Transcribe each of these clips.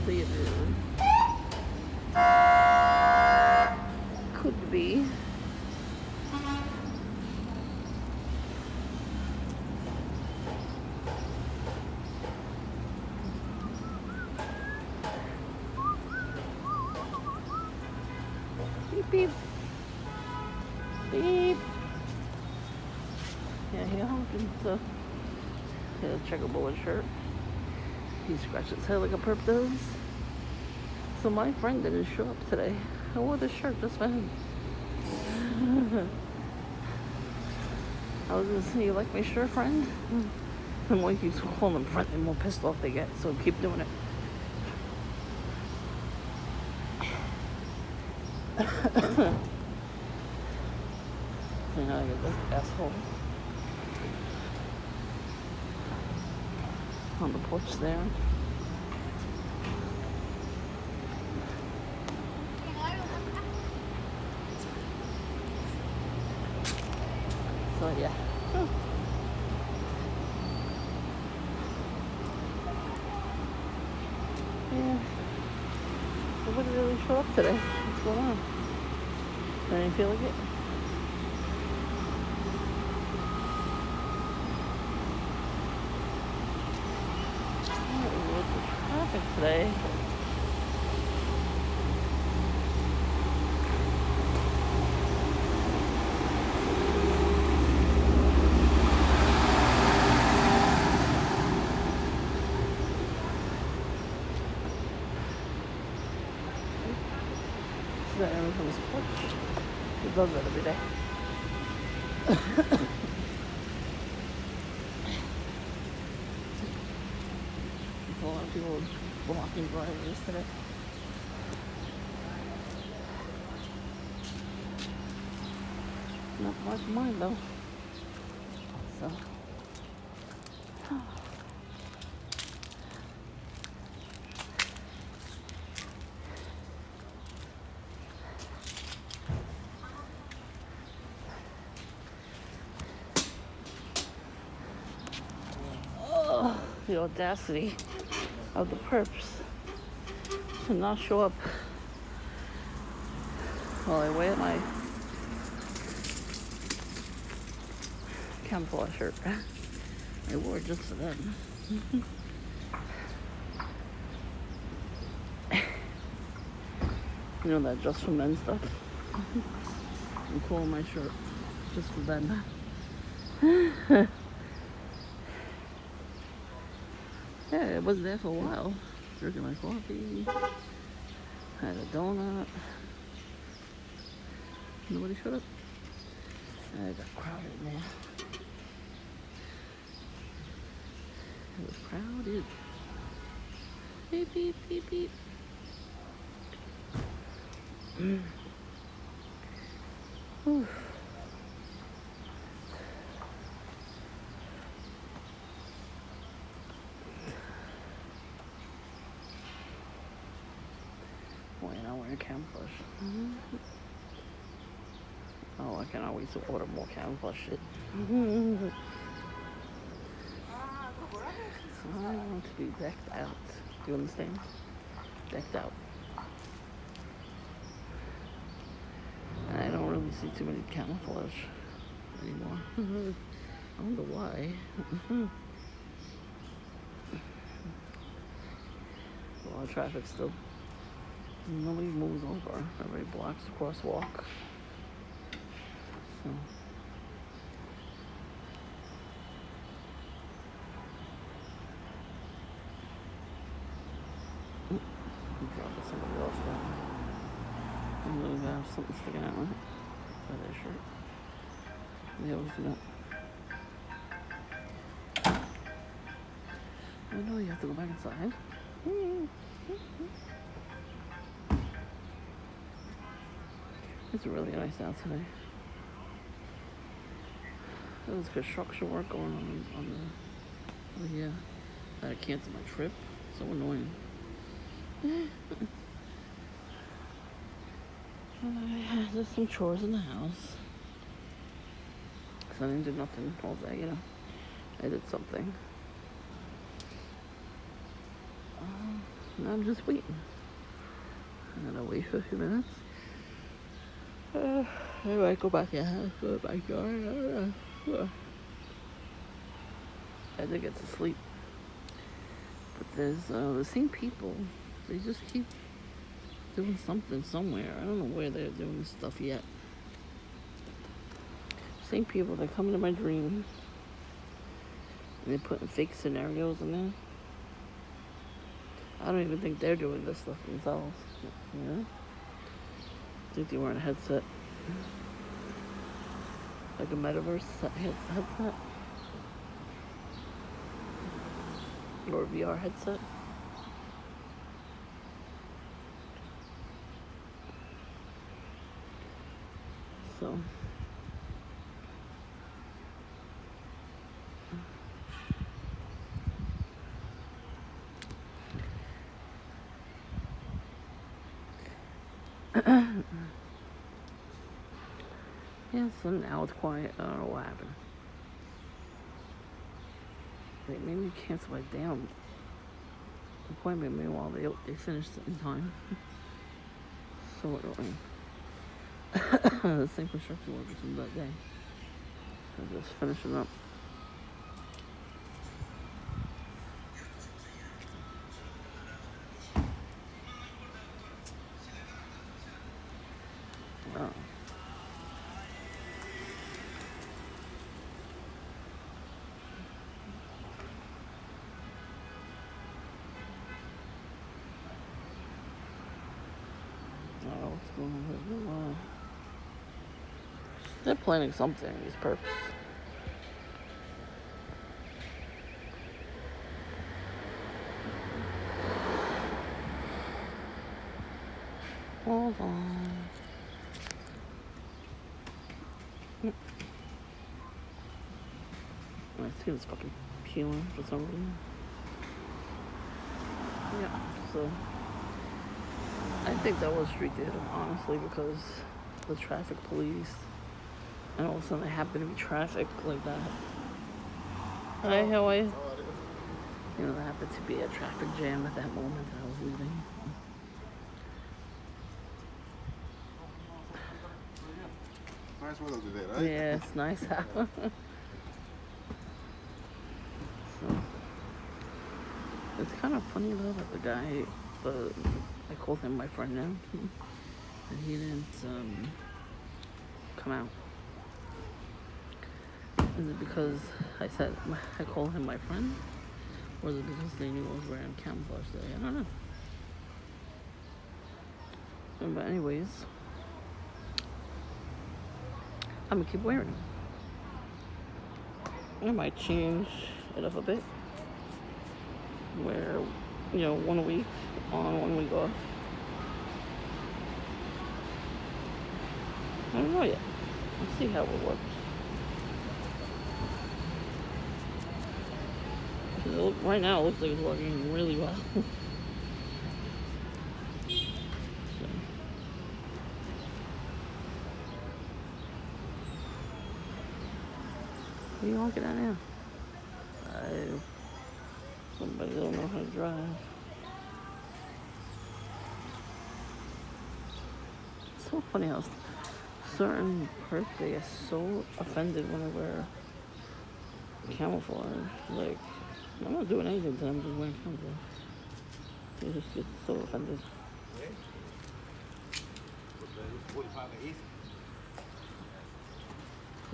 theater. Could be. Beep, beep. Beep. Yeah, he honked into the checkerboard shirt. He scratched his head like a perp does. So my friend didn't show up today. I wore this shirt just for him. I was gonna say, you like my shirt, friend? And when he keeps calling him friend, the more pissed off they get. So keep doing it. So now I get this asshole on the porch there. So yeah. Yeah. Nobody really showed up today. What's going on? I didn't feel like it. With the traffic today. That everyone's porch. He does that every day. A lot of people were blocking driveways today. Not much mine though. So. The audacity of the perps to not show up while I wear my camouflage shirt. I wore it just for them. You know that just for men stuff? I'm calling my shirt just for them. Yeah, it was there for a while. Drinking my coffee. Had a donut. Nobody showed up. I got crowded in there. It was crowded. Beep, beep, beep, beep. Whew. Why not wearing camouflage? Oh, I cannot wait to order more camouflage shit. I want to be decked out. Do you understand? Decked out. I don't really see too many camouflage anymore. I wonder why. A lot of traffic still. Nobody moves over. Everybody blocks the crosswalk. So. Dropping somebody else down. I'm gonna have something sticking out by their shirt. They always do that. I know you have to go back inside. It's really nice out today. There was construction work going on the yeah. I had to cancel my trip. So annoying. There's some chores in the house. So I didn't do nothing all day, you know. I did something. And I'm just waiting. I'm gonna wait for a few minutes. I might go back in the house, go to the backyard. I did get to sleep. But there's the same people. They just keep doing something somewhere. I don't know where they're doing this stuff yet. Same people that come into my dream and they're putting fake scenarios in there. I don't even think they're doing this stuff themselves. You know? I think they're wearing a headset. Like a metaverse headset. Or a VR headset. So yeah, so now it's quiet. I don't know what happened. They made me cancel my damn appointment. Meanwhile, they finished in time. So annoying. The same construction workers from that day. They're just finishing up. Oh. What's going on here? They're planning something, these perps. Hold on. My skin is fucking peeling for some reason. Yeah, so I think that was street theater, honestly, because the traffic police, and all of a sudden there happened to be traffic like that. Hi, how are you? You know, there happened to be a traffic jam at that moment that I was leaving. Nice weather today, right? Yeah, it's nice out. So, it's kind of funny though that the guy, I called him my friend now, and he didn't come out. Is it because I called him my friend? Or is it because they knew I was wearing camouflage today? I don't know. But anyways, I'm gonna keep wearing it. I might change it up a bit. Wear, 1 week on, 1 week off. I don't know yet. Let's see how it works. Right now, it looks like it's working really well. So. What are you honking at now? Somebody don't know how to drive. It's so funny how certain perps, they get so offended when I wear camouflage. Like, I'm not doing anything to them, I'm just wearing camouflage. They just get so offended. So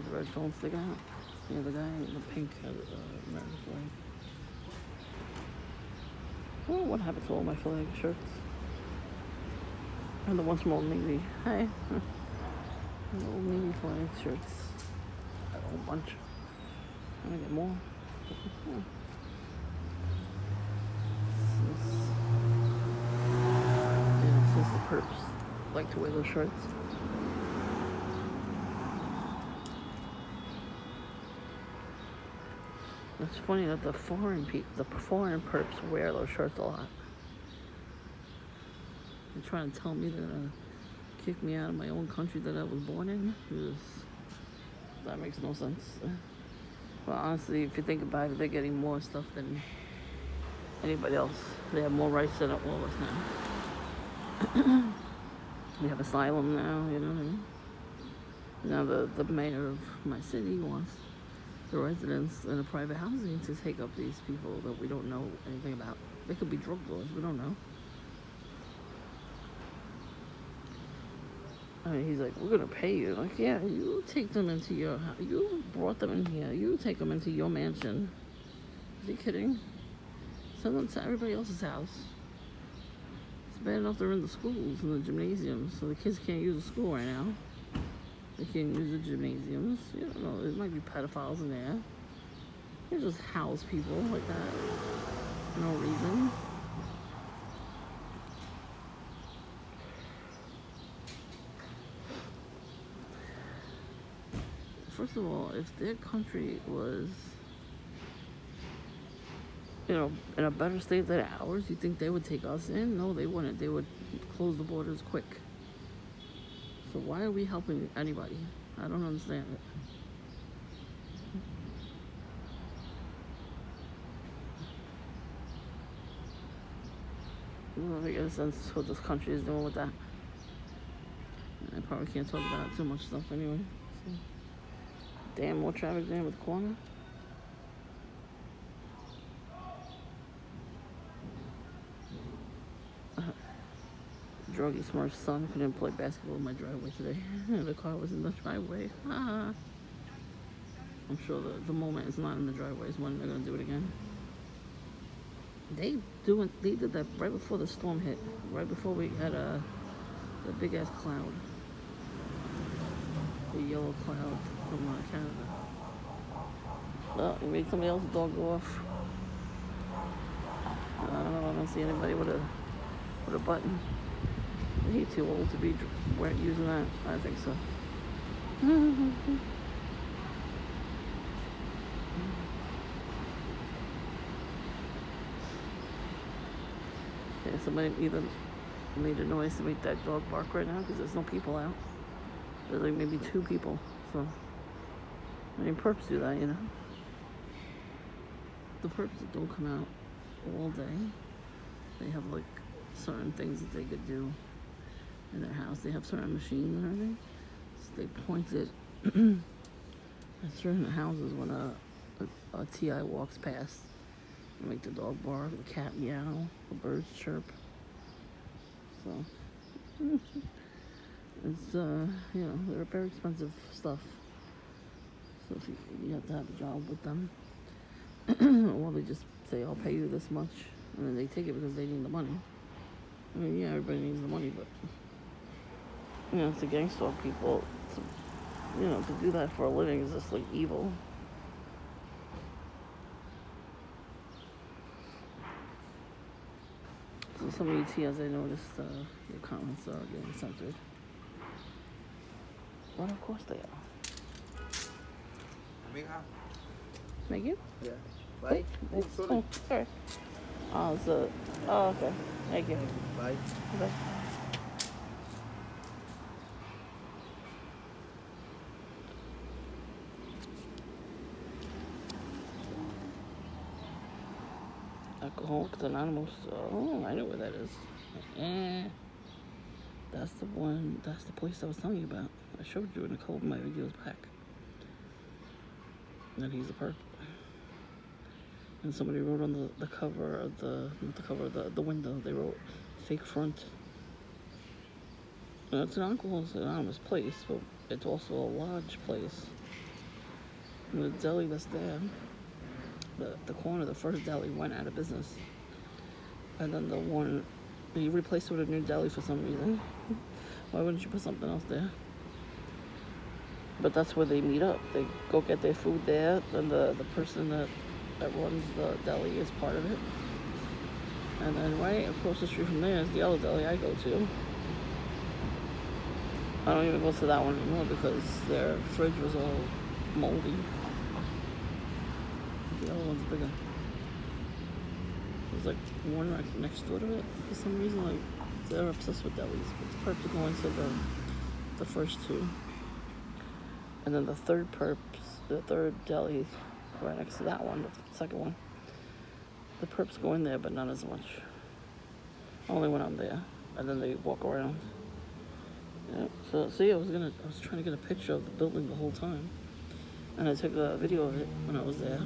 the red phone stick out. Yeah, the guy in the pink has American flag. I don't know what happened to all my flag shirts. And the one small navy. Hi. The old navy flag shirts. A whole bunch. I'm gonna get more. Since the perps like to wear those shirts. It's funny that the foreign perps wear those shirts a lot. They're trying to tell me to kick me out of my own country that I was born in. That makes no sense. Well, honestly, if you think about it, they're getting more stuff than anybody else. They have more rights than all of us now. We have asylum now, you know what I mean? Now the mayor of my city wants the residents in the private housing to take up these people that we don't know anything about. They could be drug lords, we don't know. I mean, he's like, we're gonna pay you. Like, yeah, you take them into your house. You brought them in here. You take them into your mansion. Is he kidding? Send them to everybody else's house. It's bad enough they're in the schools and the gymnasiums, so the kids can't use the school right now. They can't use the gymnasiums. You don't know, there might be pedophiles in there. You just house people like that for no reason. First of all, if their country was, you know, in a better state than ours, you think they would take us in? No, they wouldn't. They would close the borders quick. So why are we helping anybody? I don't understand it. I don't make any sense what this country is doing with that. I probably can't talk about too much stuff anyway. So. Damn, more traffic there with the corner. Druggy Smurf's son couldn't play basketball in my driveway today. The car was in the driveway. I'm sure the moment it's not in the driveway is when they're gonna do it again. They did that right before the storm hit. Right before we had the big ass cloud. The yellow cloud from Canada. Well, you made somebody else's dog go off. I don't see anybody with a button. He's too old to be using that. I think so. Yeah, somebody either made a noise to make that dog bark right now because there's no people out. There's like maybe 2 people. So, I mean, perps do that, you know. The perps don't come out all day. They have like certain things that they could do in their house. They have certain machines and everything. So they point it at certain houses when a TI walks past. They make the dog bark, the cat meow, the birds chirp. So it's you know, they're very expensive stuff. So if you have to have a job with them. Or they just say, I'll pay you this much, and then they take it because they need the money. I mean, yeah, everybody needs the money, but you know, to gang stalk people, you know, to do that for a living is just like evil. So some of you TS, I noticed your comments are getting censored. Well, of course they are. Amiga? Megan? Yeah. Bye. Oh, sorry. Oh, so, okay. Thank you. Bye. Bye. Alcoholics Anonymous. Oh, I know where that is. That's the one. That's the place I was telling you about. I showed you in a couple of my videos back. And he's a perp. And somebody wrote on the cover of the window. They wrote fake front. And it's an Alcoholics Anonymous place, but it's also a lodge place. And the deli that's there. The corner, the first deli went out of business. And then the one, he replaced it with a new deli for some reason. Why wouldn't you put something else there? But that's where they meet up. They go get their food there, and the person that runs the deli is part of it. And then right across the street from there is the other deli I go to. I don't even go to that one anymore because their fridge was all moldy. The other one's bigger. There's like one right next door to it. For some reason, like, they're obsessed with delis. But the perps are going to the first 2. And then the third deli right next to that one, the second one, The perps go in there, but not as much. Only when I'm there, and then they walk around. Yeah. So see, I was trying to get a picture of the building the whole time, and I took a video of it when I was there,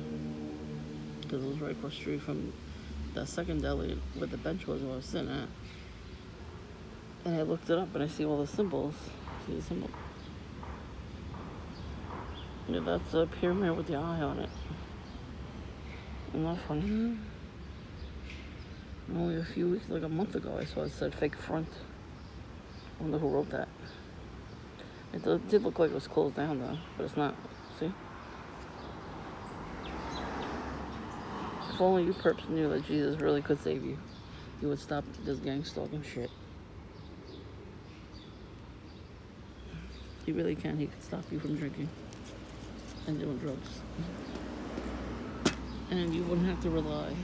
because it was right across the street from that second deli where the bench was where I was sitting at. And I looked it up, and I see all the symbols. See the symbol? Yeah, that's a pyramid with the eye on it. Isn't that funny? Only a few weeks, like a month ago, I saw it said fake front. I wonder who wrote that. It did look like it was closed down though, but it's not. See? If only you perps knew that Jesus really could save you, you would stop this gang stalking shit. He really can. He can stop you from drinking and doing drugs. And you wouldn't have to rely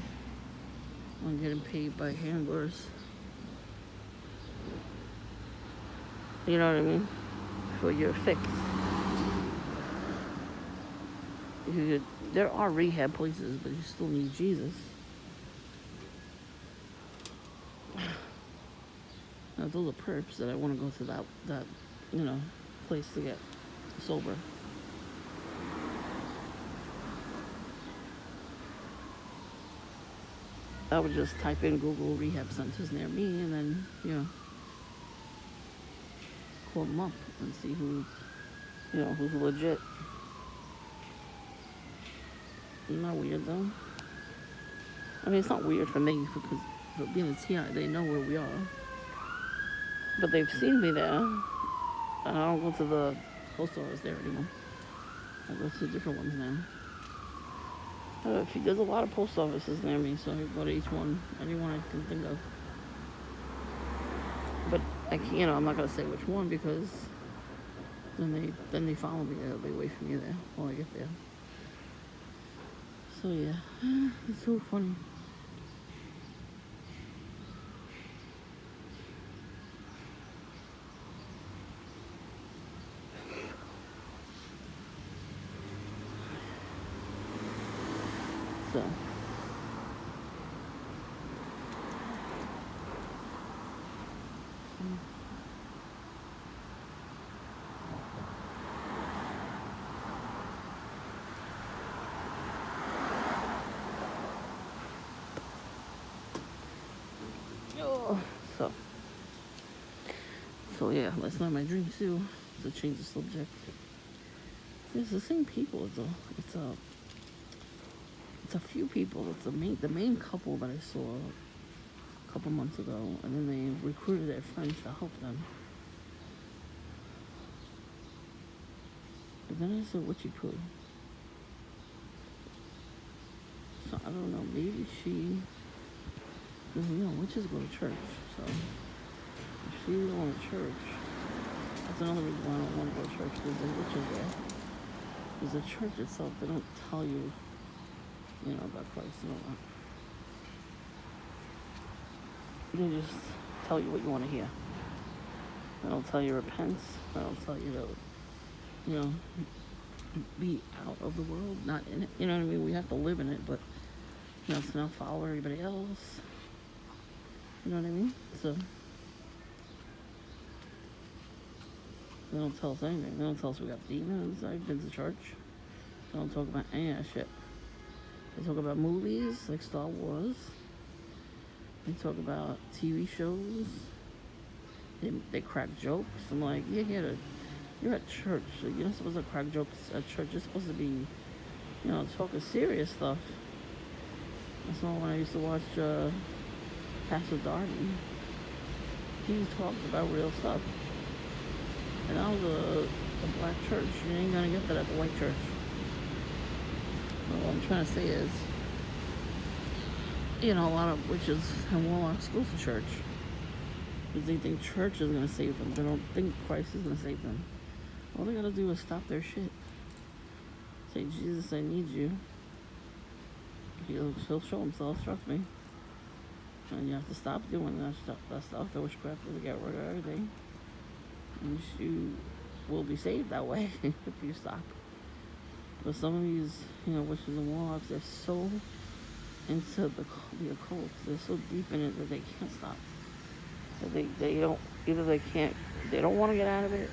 on getting paid by handlers. You know what I mean? For your fix. There are rehab places, but you still need Jesus. Now those are perps that I want to go to that place to get sober. I would just type in Google rehab centers near me and then, call them up and see who's legit. Isn't that weird though? I mean, it's not weird for me because for being a TI, they know where we are. But they've seen me there. And I don't go to the post office there anymore. I go to different ones now. There's a lot of post offices near me, so I go to each one, anyone I can think of. But I'm not gonna say which one because then they follow me there. They wait for me there while I get there. So yeah, it's so funny. So. So yeah, last night my dream too, to change the subject. It's the same people. It's a few people. It's the main couple that I saw a couple months ago, and then they recruited their friends to help them. But then I saw witchy poo. So I don't know, maybe witches go to church, so if she's going to church, that's another reason why I don't want to go to church, because there's witches there. Because the church itself, they don't tell you, about Christ and all that. They just tell you what you want to hear. They don't tell you to repent. They don't tell you to, be out of the world, not in it. You know what I mean? We have to live in it, but, to not follow everybody else. You know what I mean? So, they don't tell us anything. They don't tell us we got demons. I've been to church. They don't talk about any of that shit. They talk about movies like Star Wars. They talk about TV shows. They crack jokes. I'm like, you're at church, so you're not supposed to crack jokes at church. You're supposed to be, talking serious stuff. That's all when I used to watch Pastor Darby. He talked about real stuff. And that was a black church. You ain't gonna get that at the white church. But what I'm trying to say is, a lot of witches and warlocks go to church because they think church is gonna save them. They don't think Christ is gonna save them. All they gotta do is stop their shit. Say, Jesus, I need you. He'll show himself, trust me. And you have to stop doing that stuff, the witchcraft, to get rid of everything. And you will be saved that way if you stop. But some of these, witches and warlocks, they're so into the occult. They're so deep in it that they can't stop. That they don't, either they don't want to get out of it,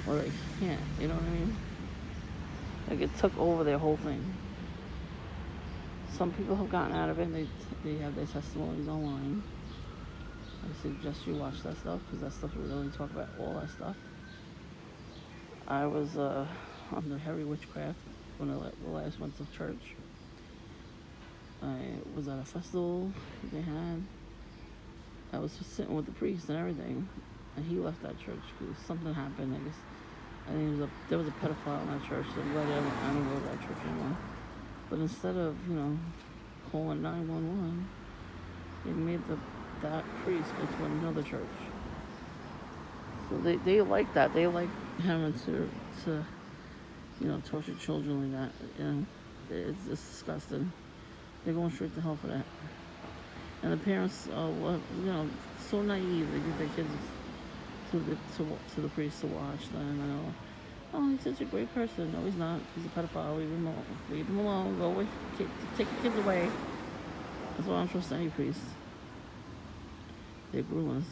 or they can't. You know what I mean? Like it took over their whole thing. Some people have gotten out of it, and they have their testimonies online. I suggest you watch that stuff, because that stuff will really talk about all that stuff. I was under heavy witchcraft when I last went to church. I was at a festival they had. I was just sitting with the priest and everything, and he left that church because something happened. I guess I think there was a pedophile in that church, so I'm glad I don't go to that church anymore. But instead of calling 911, they made that priest go to another church. So they like that. They like having to torture children like that. It's disgusting. They're going straight to hell for that. And the parents are, so naive. They give their kids to the priest to watch. And oh, he's such a great person. No, he's not. He's a pedophile. Leave him alone. Leave him alone. Go away. Take your kids away. That's why I don't trust any priest. They're groomers.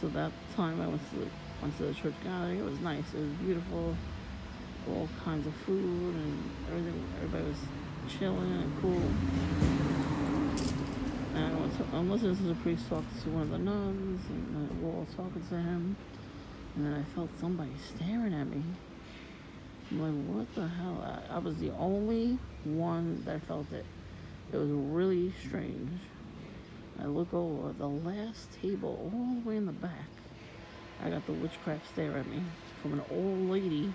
So that time I went to the church gathering. It was nice. It was beautiful. All kinds of food and everything. Everybody was chilling and cool. And I'm listening to the priest talk to one of the nuns, and we're all talking to him. And then I felt somebody staring at me. I'm like, what the hell? I was the only one that felt it. It was really strange. I look over the last table, all the way in the back. I got the witchcraft stare at me from an old lady.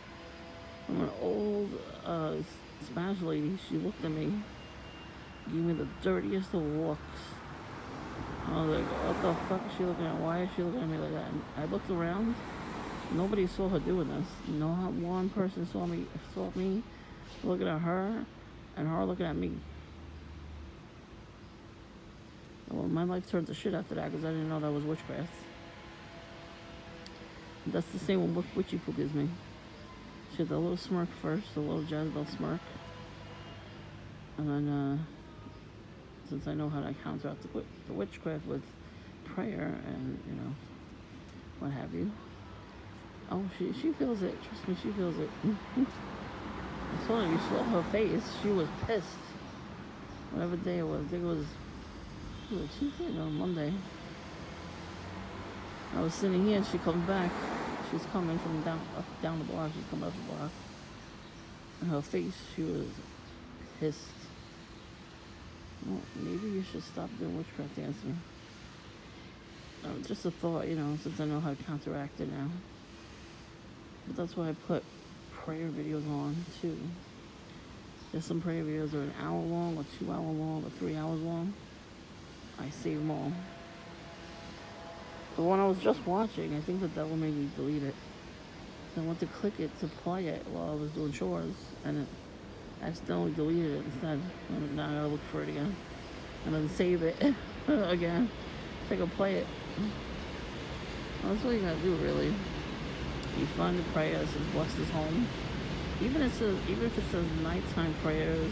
From an old Spanish lady. She looked at me, gave me the dirtiest of looks. I was like, what the fuck is she looking at? Why is she looking at me like that? And I looked around. Nobody saw her doing this. Not one person saw me looking at her, and her looking at me. Well, my life turned to shit after that because I didn't know that was witchcraft. That's the same one Witchy Poo gives me. She had the little smirk first, the little Jezebel smirk. And then, since I know how to counteract the witchcraft with prayer and, what have you. Oh, she feels it. Trust me, she feels it. I told her, you saw her face. She was pissed. Whatever day it was. I think it was Tuesday or Monday. I was sitting here and she comes back. She's coming from down the block. She's coming up the block. And her face, she was pissed. Well, maybe you should stop doing witchcraft dancing. Just a thought, since I know how to counteract it now. But that's why I put prayer videos on too. There's some prayer videos that are an hour long, or 2 hour long, or 3 hours long. I save them all. The one I was just watching, I think the devil made me delete it. So I went to click it to play it while I was doing chores, and it accidentally deleted it instead. And now I gotta look for it again. And then save it again. So I can play it. Well, that's all you gotta do, really. You find the prayer that says, bless this home. Even if it says nighttime prayers,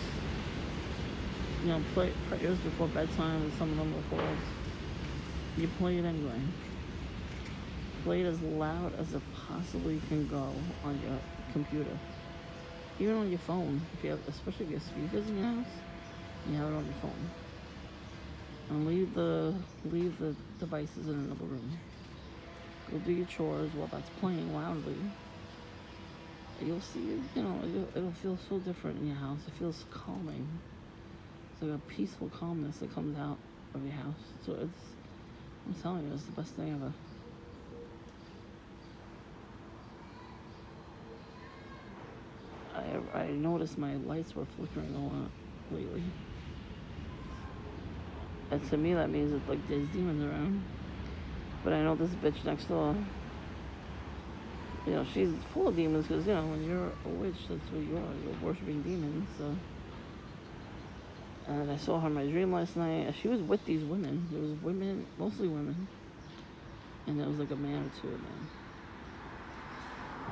prayers before bedtime, and some of them are called. You play it anyway. Play it as loud as it possibly can go on your computer. Even on your phone, especially if you have speakers in your house, you have it on your phone. And leave the devices in another room. Go do your chores while that's playing loudly. You'll see, it'll feel so different in your house. It feels calming. It's like a peaceful calmness that comes out of your house. So I'm telling you, it's the best thing ever. I noticed my lights were flickering a lot lately. And to me, that means that there's demons around. But I know this bitch next door, she's full of demons because, when you're a witch, that's what you are. You're worshiping demons, so. And I saw her in my dream last night. She was with these women. There was mostly women. And there was like a man or two of them.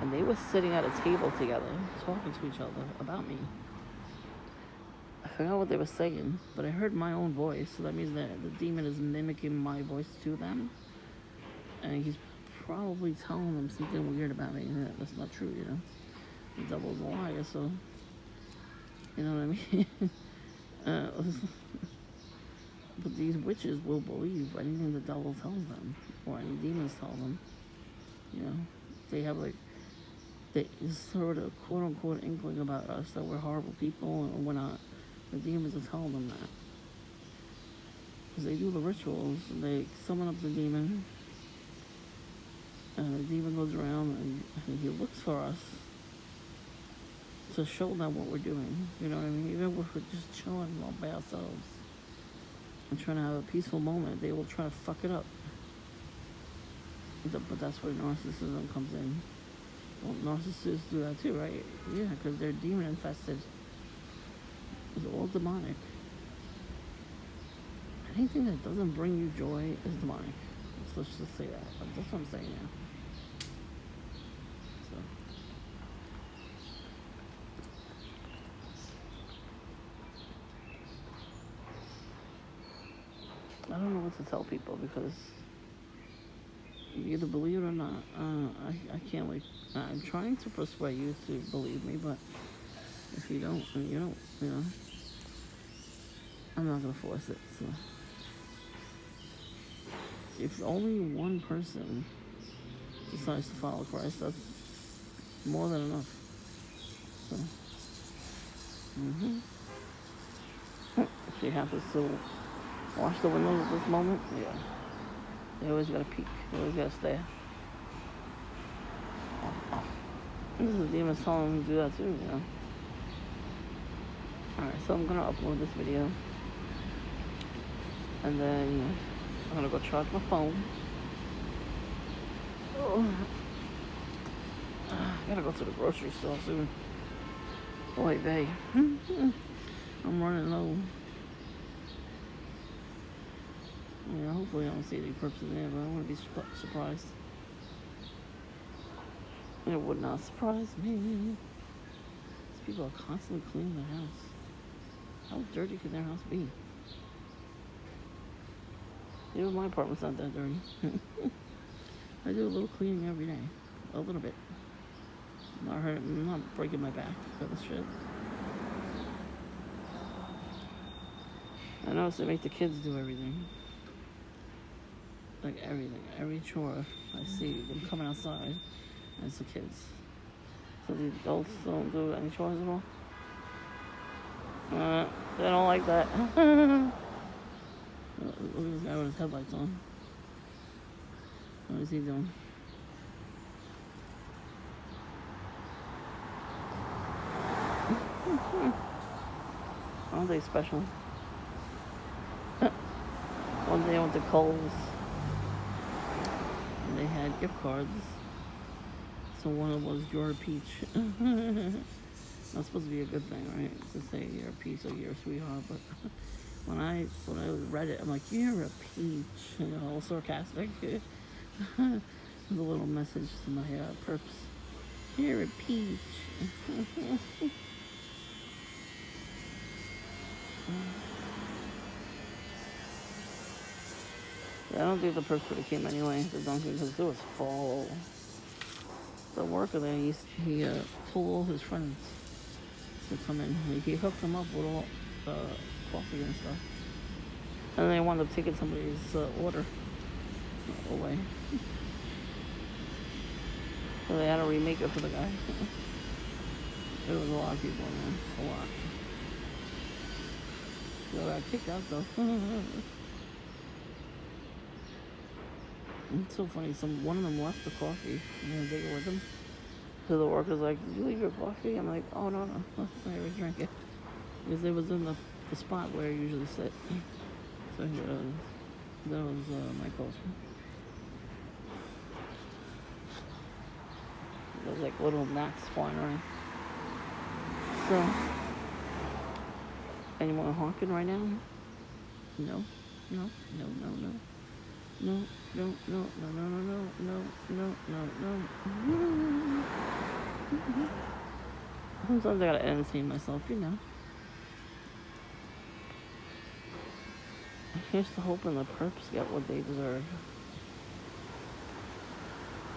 And they were sitting at a table together, talking to each other about me. I forgot what they were saying, but I heard my own voice, so that means that the demon is mimicking my voice to them. And he's probably telling them something weird about me. That's not true, you know. The devil's a liar, so you know what I mean. But these witches will believe anything the devil tells them, or any demons tell them. You know, they have like they sort of quote unquote inkling about us that we're horrible people and we're not. The demons are telling them that because they do the rituals. They summon up the demon, and the demon goes around and he looks for us to show them what we're doing. You know what I mean? Even if we're just chilling all by ourselves and trying to have a peaceful moment, they will try to fuck it up. But that's where narcissism comes in. Well, narcissists do that too, right? Yeah, because they're demon infested. It's all demonic. Anything that doesn't bring you joy is demonic. Let's just say that. That's what I'm saying now. So I don't know what to tell people because you either believe it or not. I can't like. I'm trying to persuade you to believe me, but if you don't, then you don't. You know, I'm not gonna force it. So if only one person decides to follow Christ, that's more than enough. So, if she happens to wash the windows at this moment, yeah, they always gotta peek. They always gotta stare. This is the demons telling them to do that too, you know. Alright, so I'm gonna upload this video. And then I'm gonna go charge my phone. Oh. I gotta go to the grocery store soon. Boy, babe. I'm running low. Yeah, hopefully I don't see any perps in there, but I want to be surprised. It would not surprise me. These people are constantly cleaning their house. How dirty could their house be? Even my apartment's not that dirty. I do a little cleaning every day. A little bit. I'm not breaking my back for this shit. I notice they make the kids do everything. Like everything. Every chore I see them coming outside. It's the kids. So the adults don't do any chores at all? They don't like that. Look at this guy with his headlights on. What is he doing? Aren't they special? One day I went to Kohl's and they had gift cards. So one of them was "You're a peach." That's supposed to be a good thing, right? To say you're a peach or you're a sweetheart, but when I read it, I'm like, "You're a peach," you know, all sarcastic. There's a little message to my perps. You're a peach. Yeah, I don't think the perps would have came anyway, the donkey, because it was full. The worker there, he told all his friends to come in. He hooked them up with all coffee and stuff. And they wound up taking somebody's order away. So they had to remake it for the guy. There was a lot of people, man. A lot. They got kicked out, though. It's so funny. One of them left the coffee and they take it with them. So the worker's like, "Did you leave your coffee?" I'm like, "Oh, no. I already drank it." Because it was in the spot where I usually sit. So that was my coffee. There's like little gnats flying around. So, anyone honking right now? No. No, no, no, no, no, no, no, no, no, no. Sometimes I gotta entertain myself, you know. Here's to hoping the perps get what they deserve.